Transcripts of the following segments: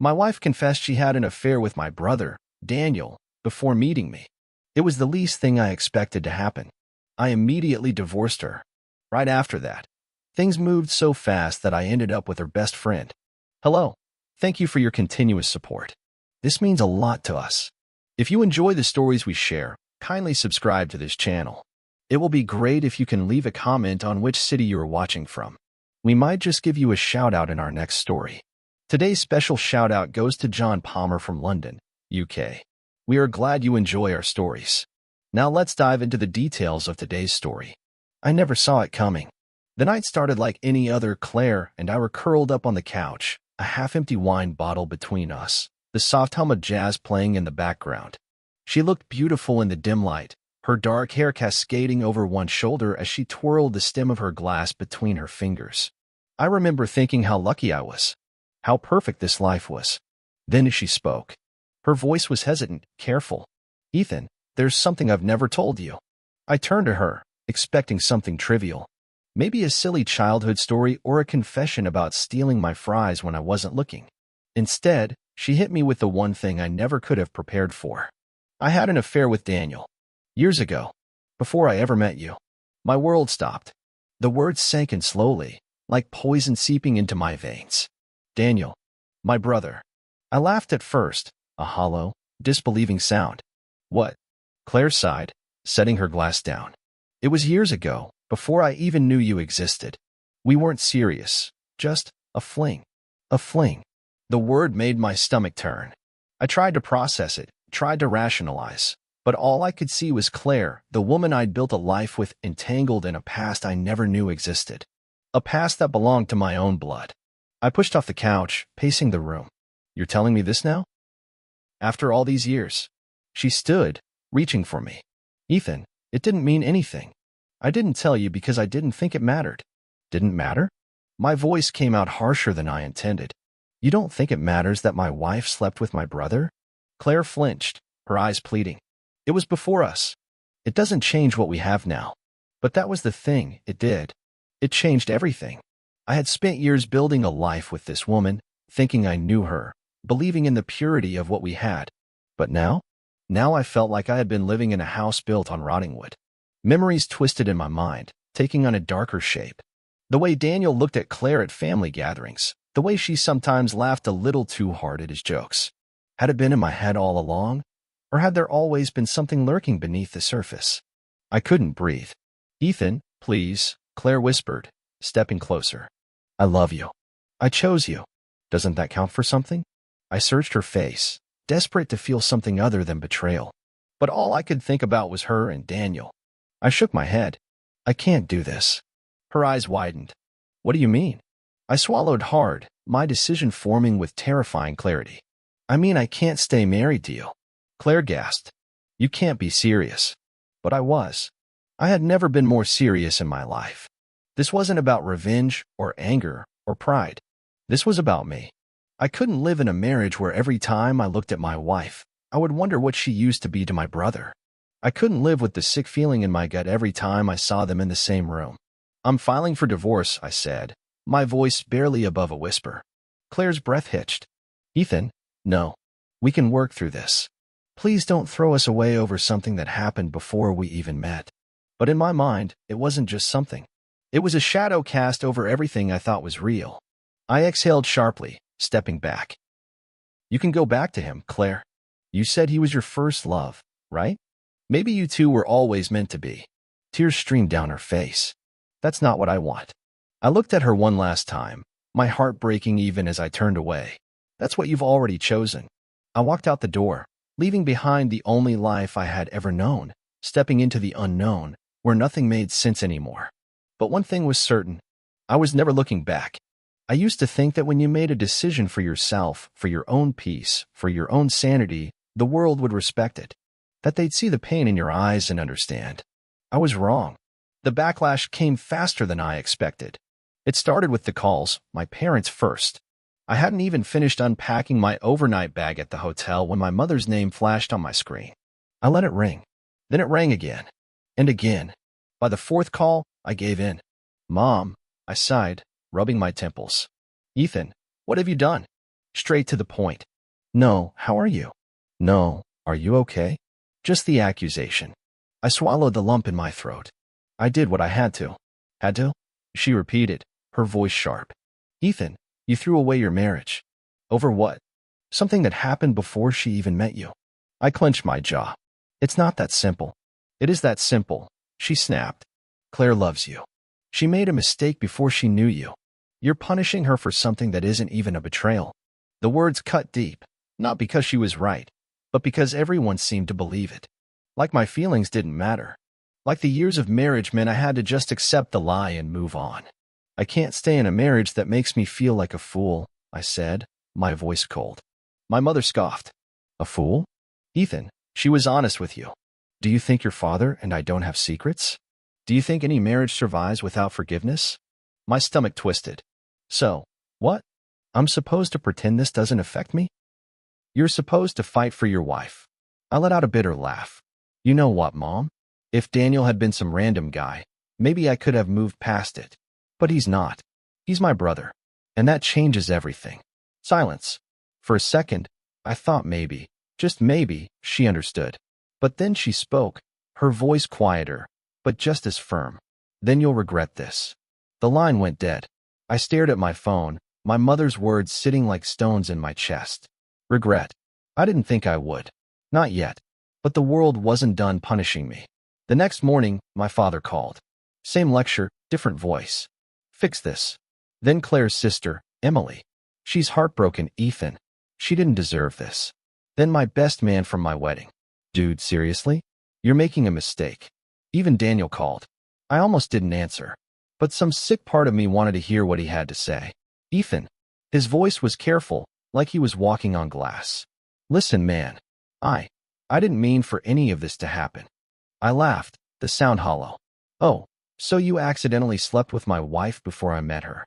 My wife confessed she had an affair with my brother, Daniel, before meeting me. It was the least thing I expected to happen. I immediately divorced her. Right after that, things moved so fast that I ended up with her best friend. Hello. Thank you for your continuous support. This means a lot to us. If you enjoy the stories we share, kindly subscribe to this channel. It will be great if you can leave a comment on which city you are watching from. We might just give you a shout-out in our next story. Today's special shout-out goes to John Palmer from London, UK. We are glad you enjoy our stories. Now let's dive into the details of today's story. I never saw it coming. The night started like any other. Claire and I were curled up on the couch, a half-empty wine bottle between us, the soft hum of jazz playing in the background. She looked beautiful in the dim light, her dark hair cascading over one shoulder as she twirled the stem of her glass between her fingers. I remember thinking how lucky I was, how perfect this life was. Then she spoke. Her voice was hesitant, careful. Ethan, there's something I've never told you. I turned to her, expecting something trivial. Maybe a silly childhood story or a confession about stealing my fries when I wasn't looking. Instead, she hit me with the one thing I never could have prepared for. I had an affair with Daniel. Years ago, before I ever met you. My world stopped. The words sank in slowly, like poison seeping into my veins. Daniel. My brother. I laughed at first, a hollow, disbelieving sound. What? Claire sighed, setting her glass down. It was years ago, before I even knew you existed. We weren't serious, just a fling. A fling. The word made my stomach turn. I tried to process it, tried to rationalize, but all I could see was Claire, the woman I'd built a life with, entangled in a past I never knew existed. A past that belonged to my own blood. I pushed off the couch, pacing the room. You're telling me this now? After all these years? She stood, reaching for me. Ethan, it didn't mean anything. I didn't tell you because I didn't think it mattered. Didn't matter? My voice came out harsher than I intended. You don't think it matters that my wife slept with my brother? Claire flinched, her eyes pleading. It was before us. It doesn't change what we have now. But that was the thing, it did. It changed everything. I had spent years building a life with this woman, thinking I knew her, believing in the purity of what we had. But now? Now I felt like I had been living in a house built on rotting wood. Memories twisted in my mind, taking on a darker shape. The way Daniel looked at Claire at family gatherings, the way she sometimes laughed a little too hard at his jokes. Had it been in my head all along? Or had there always been something lurking beneath the surface? I couldn't breathe. Ethan, please, Claire whispered, stepping closer. I love you. I chose you. Doesn't that count for something? I searched her face, desperate to feel something other than betrayal. But all I could think about was her and Daniel. I shook my head. I can't do this. Her eyes widened. What do you mean? I swallowed hard, my decision forming with terrifying clarity. I mean I can't stay married to you. Claire gasped. You can't be serious. But I was. I had never been more serious in my life. This wasn't about revenge or anger or pride. This was about me. I couldn't live in a marriage where every time I looked at my wife, I would wonder what she used to be to my brother. I couldn't live with the sick feeling in my gut every time I saw them in the same room. I'm filing for divorce, I said, my voice barely above a whisper. Claire's breath hitched. Ethan, no. We can work through this. Please don't throw us away over something that happened before we even met. But in my mind, it wasn't just something. It was a shadow cast over everything I thought was real. I exhaled sharply, stepping back. You can go back to him, Claire. You said he was your first love, right? Maybe you two were always meant to be. Tears streamed down her face. That's not what I want. I looked at her one last time, my heart breaking even as I turned away. That's what you've already chosen. I walked out the door, leaving behind the only life I had ever known, stepping into the unknown, where nothing made sense anymore. But one thing was certain. I was never looking back. I used to think that when you made a decision for yourself, for your own peace, for your own sanity, the world would respect it. That they'd see the pain in your eyes and understand. I was wrong. The backlash came faster than I expected. It started with the calls, my parents first. I hadn't even finished unpacking my overnight bag at the hotel when my mother's name flashed on my screen. I let it ring. Then it rang again. And again. By the fourth call, I gave in. Mom, I sighed, rubbing my temples. Ethan, what have you done? Straight to the point. No, how are you? No, are you okay? Just the accusation. I swallowed the lump in my throat. I did what I had to. Had to? She repeated, her voice sharp. Ethan, you threw away your marriage. Over what? Something that happened before she even met you. I clenched my jaw. It's not that simple. It is that simple, she snapped. Claire loves you. She made a mistake before she knew you. You're punishing her for something that isn't even a betrayal. The words cut deep, not because she was right, but because everyone seemed to believe it. Like my feelings didn't matter. Like the years of marriage meant I had to just accept the lie and move on. I can't stay in a marriage that makes me feel like a fool, I said, my voice cold. My mother scoffed. A fool? Ethan, she was honest with you. Do you think your father and I don't have secrets? Do you think any marriage survives without forgiveness? My stomach twisted. So, what? I'm supposed to pretend this doesn't affect me? You're supposed to fight for your wife. I let out a bitter laugh. You know what, Mom? If Daniel had been some random guy, maybe I could have moved past it. But he's not. He's my brother. And that changes everything. Silence. For a second, I thought maybe, just maybe, she understood. But then she spoke, her voice quieter, but just as firm. Then you'll regret this. The line went dead. I stared at my phone, my mother's words sitting like stones in my chest. Regret. I didn't think I would. Not yet. But the world wasn't done punishing me. The next morning, my father called. Same lecture, different voice. Fix this. Then Claire's sister, Emily. She's heartbroken, Ethan. She didn't deserve this. Then my best man from my wedding. Dude, seriously? You're making a mistake. Even Daniel called. I almost didn't answer. But some sick part of me wanted to hear what he had to say. Ethan. His voice was careful, like he was walking on glass. Listen, man. I didn't mean for any of this to happen. I laughed, the sound hollow. Oh, so you accidentally slept with my wife before I met her.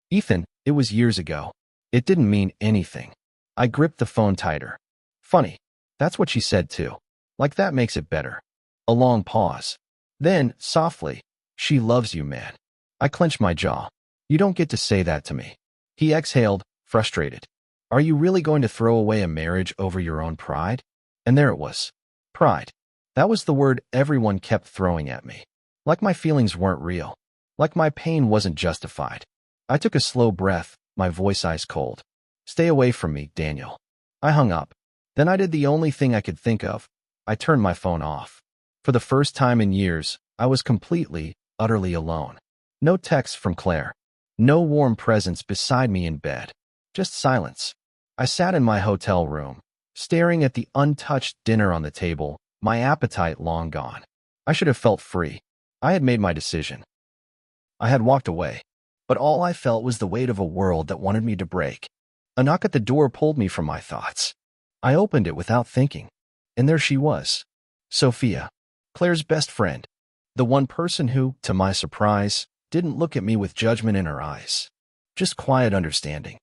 Ethan, it was years ago. It didn't mean anything. I gripped the phone tighter. Funny. That's what she said too. Like that makes it better. A long pause. Then, softly, she loves you, man. I clenched my jaw. You don't get to say that to me. He exhaled, frustrated. Are you really going to throw away a marriage over your own pride? And there it was. Pride. That was the word everyone kept throwing at me. Like my feelings weren't real. Like my pain wasn't justified. I took a slow breath, my voice ice cold. Stay away from me, Daniel. I hung up. Then I did the only thing I could think of. I turned my phone off. For the first time in years, I was completely, utterly alone. No texts from Claire. No warm presence beside me in bed. Just silence. I sat in my hotel room, staring at the untouched dinner on the table, my appetite long gone. I should have felt free. I had made my decision. I had walked away. But all I felt was the weight of a world that wanted me to break. A knock at the door pulled me from my thoughts. I opened it without thinking. And there she was. Sophia. Claire's best friend. The one person who, to my surprise, didn't look at me with judgment in her eyes. Just quiet understanding.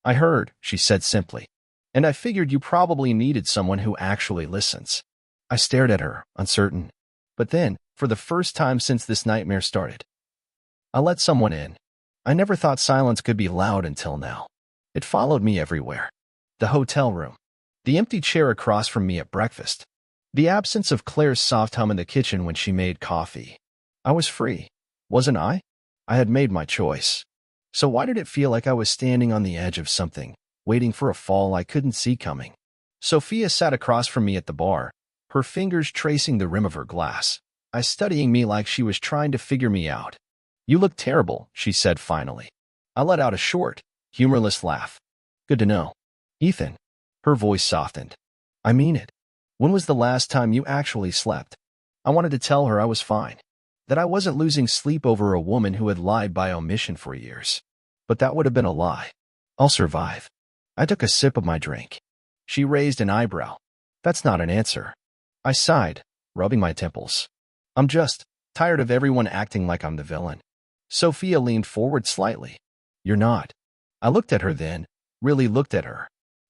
I heard, she said simply. And I figured you probably needed someone who actually listens. I stared at her, uncertain. But then, for the first time since this nightmare started, I let someone in. I never thought silence could be loud until now. It followed me everywhere. The hotel room. The empty chair across from me at breakfast. The absence of Claire's soft hum in the kitchen when she made coffee. I was free, wasn't I? I had made my choice. So why did it feel like I was standing on the edge of something, waiting for a fall I couldn't see coming? Sophia sat across from me at the bar, her fingers tracing the rim of her glass, eyes studying me like she was trying to figure me out. You look terrible, she said finally. I let out a short, humorless laugh. Good to know. Ethan. Her voice softened. I mean it. When was the last time you actually slept? I wanted to tell her I was fine, that I wasn't losing sleep over a woman who had lied by omission for years. But that would have been a lie. I'll survive. I took a sip of my drink. She raised an eyebrow. That's not an answer. I sighed, rubbing my temples. I'm just tired of everyone acting like I'm the villain. Sophia leaned forward slightly. You're not. I looked at her then, really looked at her.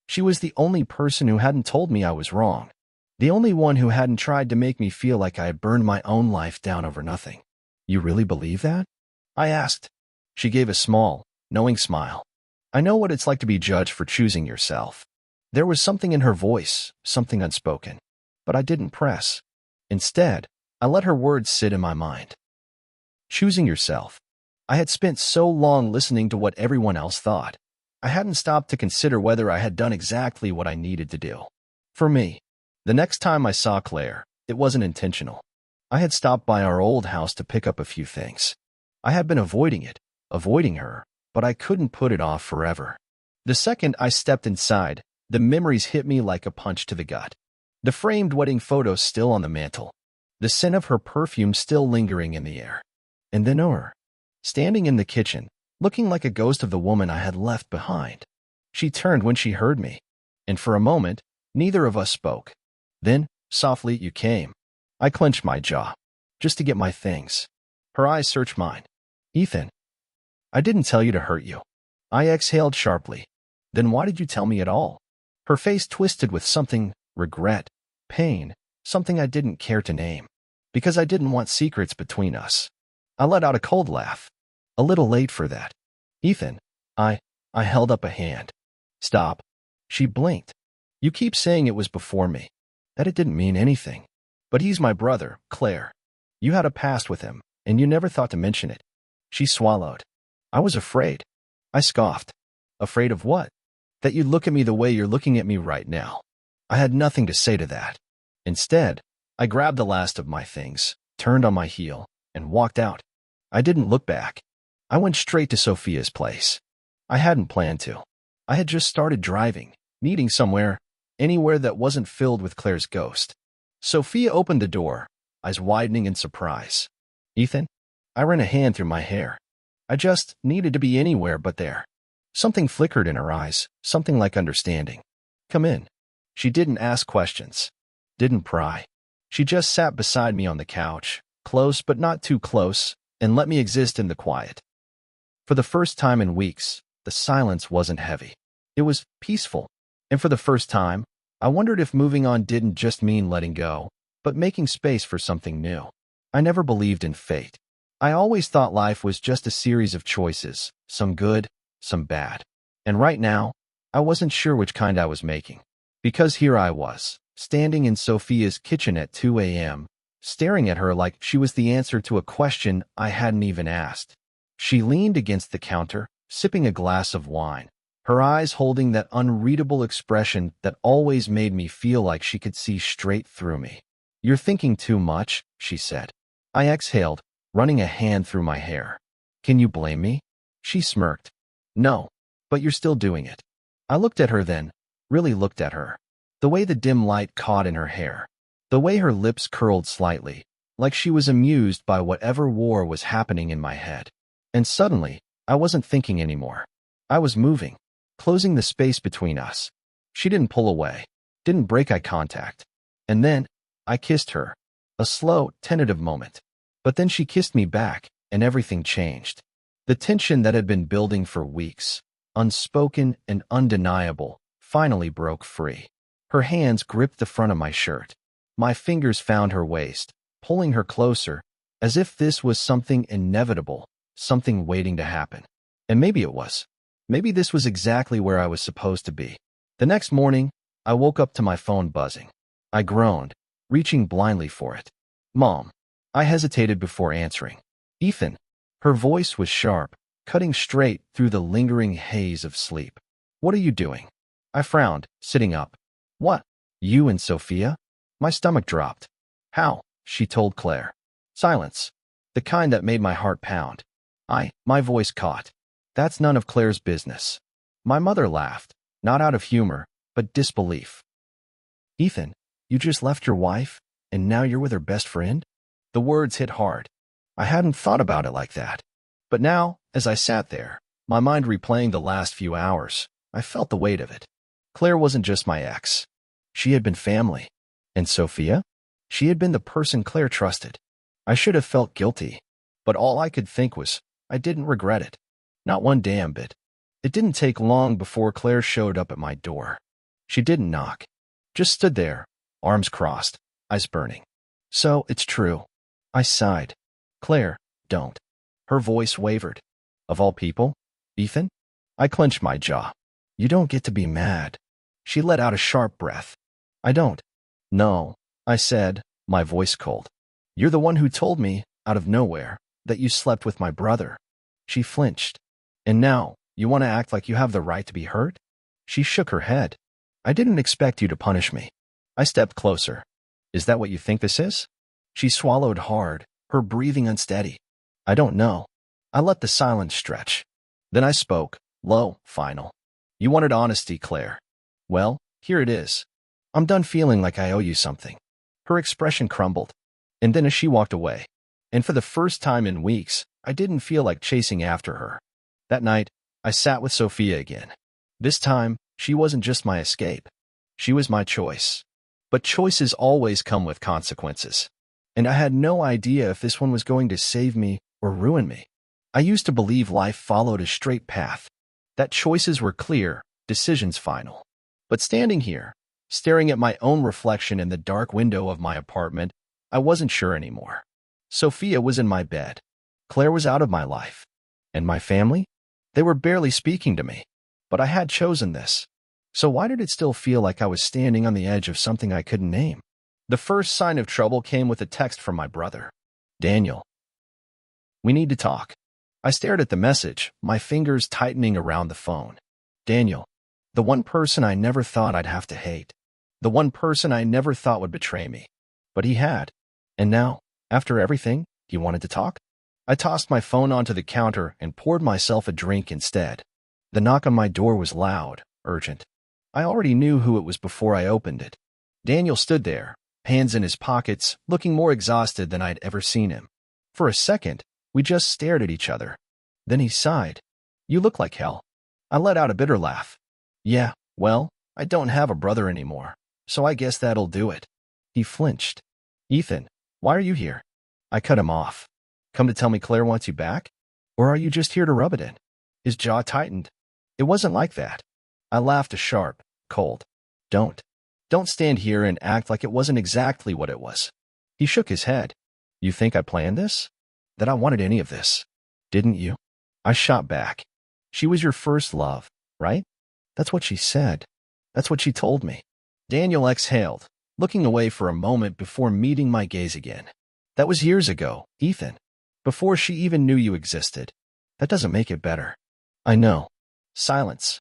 She was the only person who hadn't told me I was wrong. The only one who hadn't tried to make me feel like I had burned my own life down over nothing. You really believe that? I asked. She gave a small, knowing smile. I know what it's like to be judged for choosing yourself. There was something in her voice, something unspoken. But I didn't press. Instead, I let her words sit in my mind. Choosing yourself. I had spent so long listening to what everyone else thought. I hadn't stopped to consider whether I had done exactly what I needed to do. For me, the next time I saw Claire, it wasn't intentional. I had stopped by our old house to pick up a few things. I had been avoiding her, but I couldn't put it off forever. The second I stepped inside, the memories hit me like a punch to the gut. The framed wedding photo still on the mantel. The scent of her perfume still lingering in the air. And then her, standing in the kitchen, looking like a ghost of the woman I had left behind. She turned when she heard me, and for a moment, neither of us spoke. Then, softly, you came. I clenched my jaw, just to get my things. Her eyes searched mine. Ethan, I didn't tell you to hurt you. I exhaled sharply. Then why did you tell me at all? Her face twisted with something, regret, pain, something I didn't care to name. Because I didn't want secrets between us. I let out a cold laugh. A little late for that. Ethan, I held up a hand. Stop. She blinked. You keep saying it was before me, that it didn't mean anything. But he's my brother, Claire. You had a past with him, and you never thought to mention it. She swallowed. I was afraid. I scoffed. Afraid of what? That you'd look at me the way you're looking at me right now. I had nothing to say to that. Instead, I grabbed the last of my things, turned on my heel, and walked out. I didn't look back. I went straight to Sophia's place. I hadn't planned to. I had just started driving, needing somewhere, anywhere that wasn't filled with Claire's ghost. Sophia opened the door, eyes widening in surprise. Ethan? I ran a hand through my hair. I just needed to be anywhere but there. Something flickered in her eyes, something like understanding. Come in. She didn't ask questions, didn't pry. She just sat beside me on the couch, close but not too close, and let me exist in the quiet. For the first time in weeks, the silence wasn't heavy. It was peaceful. And for the first time, I wondered if moving on didn't just mean letting go, but making space for something new. I never believed in fate. I always thought life was just a series of choices, some good, some bad. And right now, I wasn't sure which kind I was making. Because here I was, standing in Sophia's kitchen at 2 a.m., staring at her like she was the answer to a question I hadn't even asked. She leaned against the counter, sipping a glass of wine, her eyes holding that unreadable expression that always made me feel like she could see straight through me. You're thinking too much, she said. I exhaled, running a hand through my hair. Can you blame me? She smirked. No, but you're still doing it. I looked at her then, really looked at her. The way the dim light caught in her hair. The way her lips curled slightly, like she was amused by whatever war was happening in my head. And suddenly, I wasn't thinking anymore. I was moving, closing the space between us. She didn't pull away, didn't break eye contact. And then, I kissed her. A slow, tentative moment. But then she kissed me back, and everything changed. The tension that had been building for weeks, unspoken and undeniable, finally broke free. Her hands gripped the front of my shirt. My fingers found her waist, pulling her closer, as if this was something inevitable, something waiting to happen. And maybe it was. Maybe this was exactly where I was supposed to be. The next morning, I woke up to my phone buzzing. I groaned, reaching blindly for it. Mom. I hesitated before answering. Ethan. Her voice was sharp, cutting straight through the lingering haze of sleep. What are you doing? I frowned, sitting up. What? You and Sophia? My stomach dropped. How? She told Claire. Silence. The kind that made my heart pound. My voice caught. That's none of Claire's business. My mother laughed, not out of humor, but disbelief. Ethan, you just left your wife, and now you're with her best friend? The words hit hard. I hadn't thought about it like that. But now, as I sat there, my mind replaying the last few hours, I felt the weight of it. Claire wasn't just my ex. She had been family. And Sophia? She had been the person Claire trusted. I should have felt guilty. But all I could think was, I didn't regret it. Not one damn bit. It didn't take long before Claire showed up at my door. She didn't knock. Just stood there, arms crossed, eyes burning. So, it's true. I sighed. Claire, don't. Her voice wavered. Of all people? Ethan? I clenched my jaw. You don't get to be mad. She let out a sharp breath. I don't. No, I said, my voice cold. You're the one who told me, out of nowhere, that you slept with my brother. She flinched. And now, you want to act like you have the right to be hurt? She shook her head. I didn't expect you to punish me. I stepped closer. Is that what you think this is? She swallowed hard, her breathing unsteady. I don't know. I let the silence stretch. Then I spoke, low, final. You wanted honesty, Claire. Well, here it is. I'm done feeling like I owe you something. Her expression crumbled. And then as she walked away, and for the first time in weeks, I didn't feel like chasing after her. That night, I sat with Sophia again. This time, she wasn't just my escape. She was my choice. But choices always come with consequences. And I had no idea if this one was going to save me or ruin me. I used to believe life followed a straight path, that choices were clear, decisions final. But standing here, staring at my own reflection in the dark window of my apartment, I wasn't sure anymore. Sophia was in my bed. Claire was out of my life. And my family? They were barely speaking to me. But I had chosen this. So why did it still feel like I was standing on the edge of something I couldn't name? The first sign of trouble came with a text from my brother. Daniel. We need to talk. I stared at the message, my fingers tightening around the phone. Daniel. The one person I never thought I'd have to hate. The one person I never thought would betray me. But he had. And now, after everything, he wanted to talk? I tossed my phone onto the counter and poured myself a drink instead. The knock on my door was loud, urgent. I already knew who it was before I opened it. Daniel stood there, hands in his pockets, looking more exhausted than I'd ever seen him. For a second, we just stared at each other. Then he sighed. You look like hell. I let out a bitter laugh. Yeah, well, I don't have a brother anymore, so I guess that'll do it. He flinched. Ethan, why are you here? I cut him off. Come to tell me Claire wants you back? Or are you just here to rub it in? His jaw tightened. It wasn't like that. I laughed a sharp, cold. Don't stand here and act like it wasn't exactly what it was. He shook his head. You think I planned this? That I wanted any of this? Didn't you? I shot back. She was your first love, right? That's what she said. That's what she told me. Daniel exhaled, looking away for a moment before meeting my gaze again. That was years ago, Ethan. Before she even knew you existed. That doesn't make it better. I know. Silence.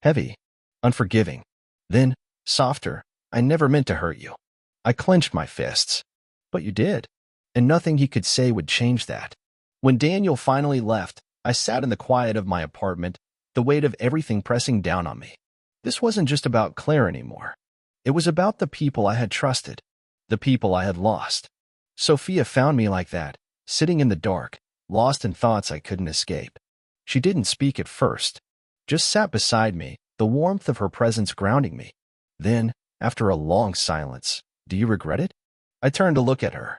Heavy. Unforgiving. Then, softer. I never meant to hurt you. I clenched my fists. But you did. And nothing he could say would change that. When Daniel finally left, I sat in the quiet of my apartment, the weight of everything pressing down on me. This wasn't just about Claire anymore. It was about the people I had trusted, the people I had lost. Sophia found me like that, sitting in the dark, lost in thoughts I couldn't escape. She didn't speak at first, just sat beside me, the warmth of her presence grounding me. Then, after a long silence, do you regret it? I turned to look at her,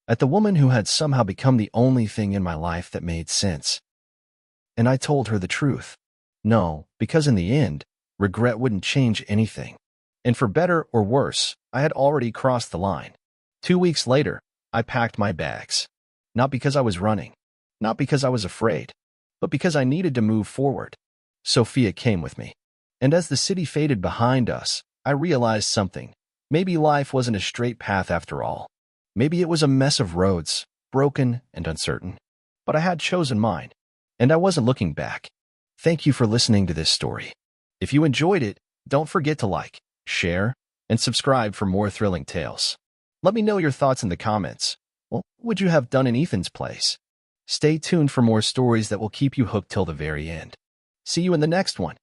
at the woman who had somehow become the only thing in my life that made sense. And I told her the truth. No, because in the end, regret wouldn't change anything. And for better or worse, I had already crossed the line. 2 weeks later, I packed my bags. Not because I was running, not because I was afraid, but because I needed to move forward. Sophia came with me. And as the city faded behind us, I realized something. Maybe life wasn't a straight path after all. Maybe it was a mess of roads, broken and uncertain. But I had chosen mine, and I wasn't looking back. Thank you for listening to this story. If you enjoyed it, don't forget to like, share, and subscribe for more thrilling tales. Let me know your thoughts in the comments. What would you have done in Ethan's place? Stay tuned for more stories that will keep you hooked till the very end. See you in the next one.